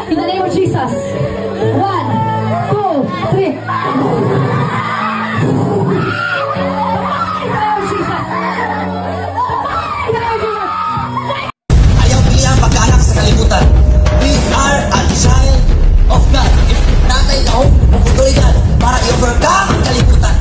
In the name of Jesus. 1, 2, 3. Ayaw pilihang pagkaanak sa kalibutan. We are a child of God. If natay taong puputuloy God para i-overcome ang kalibutan.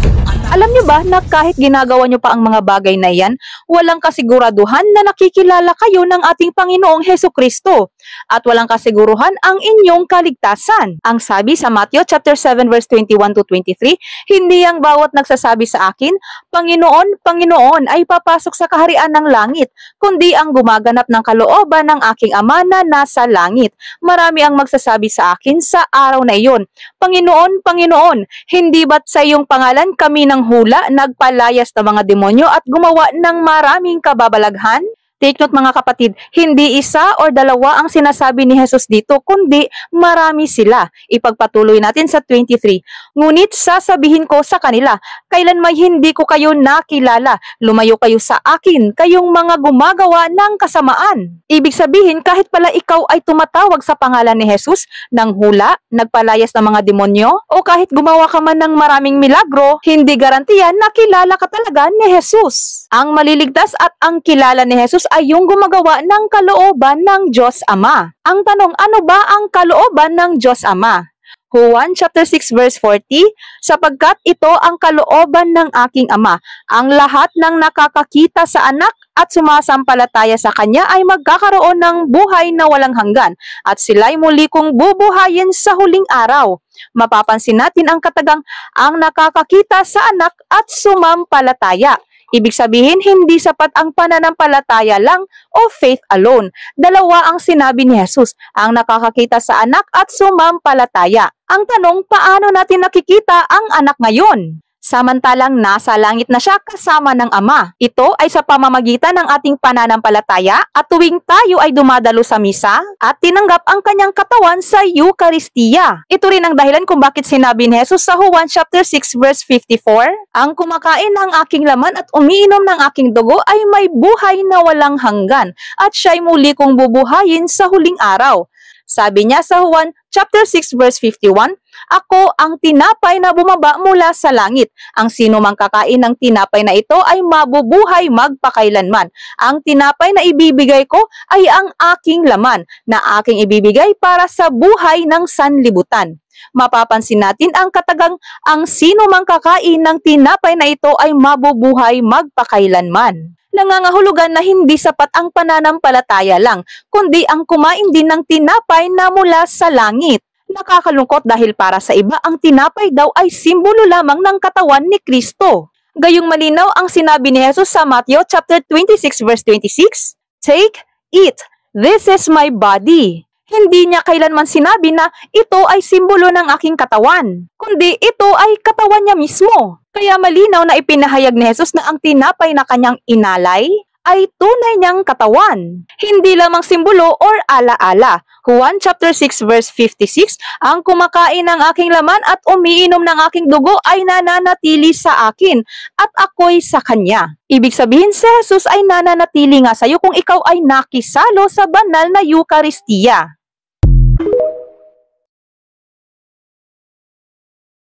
Alam niyo ba na kahit ginagawa niyo pa ang mga bagay na yan, walang kasiguraduhan na nakikilala kayo ng ating Panginoong Hesukristo at walang kasiguruhan ang inyong kaligtasan. Ang sabi sa Matthew chapter 7 verse 21 to 23, hindi ang bawat nagsasabi sa akin, Panginoon, Panginoon ay papasok sa kaharian ng langit, kundi ang gumaganap ng kalooban ng aking Ama na nasa langit. Marami ang magsasabi sa akin sa araw na iyon, Panginoon, Panginoon, hindi ba't sa iyong pangalan kami ng hula, nagpalayas ng mga demonyo at gumawa ng maraming kababalaghan? Take note mga kapatid, hindi isa o dalawa ang sinasabi ni Jesus dito, kundi marami sila. Ipagpatuloy natin sa 23. Ngunit sasabihin ko sa kanila, kailan may hindi ko kayo nakilala, lumayo kayo sa akin, kayong mga gumagawa ng kasamaan. Ibig sabihin, kahit pala ikaw ay tumatawag sa pangalan ni Jesus, ng hula, nagpalayas ng mga demonyo, o kahit gumawa ka man ng maraming milagro, hindi garantiyan na kilala ka talaga ni Jesus. Ang maliligtas at ang kilala ni Jesus ay yung gumagawa ng kalooban ng Diyos Ama. Ang tanong, ano ba ang kalooban ng Diyos Ama? Juan chapter 6 verse 40, sapagkat ito ang kalooban ng aking Ama, ang lahat ng nakakakita sa anak at sumasampalataya sa kanya ay magkakaroon ng buhay na walang hanggan, at sila'y muli kong bubuhayin sa huling araw. Mapapansin natin ang katagang ang nakakakita sa anak at sumampalataya. Ibig sabihin, hindi sapat ang pananampalataya lang o faith alone. Dalawa ang sinabi ni Jesus, ang nakakakita sa anak at sumampalataya. Ang tanong, paano natin nakikita ang anak ngayon? Samantalang nasa langit na siya kasama ng Ama. Ito ay sa pamamagitan ng ating pananampalataya at tuwing tayo ay dumadalo sa misa at tinanggap ang kanyang katawan sa Eucharistia. Ito rin ang dahilan kung bakit sinabi ni Jesus sa Juan chapter 6 verse 54, ang kumakain ng aking laman at umiinom ng aking dugo ay may buhay na walang hanggan at siya'y muli kong bubuhayin sa huling araw. Sabi niya sa Juan chapter 6 verse 51, ako ang tinapay na bumaba mula sa langit. Ang sino mang kakain ng tinapay na ito ay mabubuhay magpakailanman. Ang tinapay na ibibigay ko ay ang aking laman na aking ibibigay para sa buhay ng sanlibutan. Mapapansin natin ang katagang ang sino mang kakain ng tinapay na ito ay mabubuhay magpakailanman. Nangangahulugan na hindi sapat ang pananampalataya lang, kundi ang kumain din ng tinapay na mula sa langit. Nakakalungkot dahil para sa iba, ang tinapay daw ay simbolo lamang ng katawan ni Kristo. Gayong malinaw ang sinabi ni Jesus sa Matthew chapter 26 verse 26, take, eat, this is my body. Hindi niya kailanman sinabi na ito ay simbolo ng aking katawan, kundi ito ay katawan niya mismo. Kaya malinaw na ipinahayag ni Jesus na ang tinapay na kanyang inalay ay tunay niyang katawan, hindi lamang simbolo or alaala. Juan chapter 6 verse 56, ang kumakain ng aking laman at umiinom ng aking dugo ay nananatili sa akin at ako'y sa kanya. Ibig sabihin si Jesus ay nananatili nga sa iyo kung ikaw ay nakisalo sa banal na Eucharistia.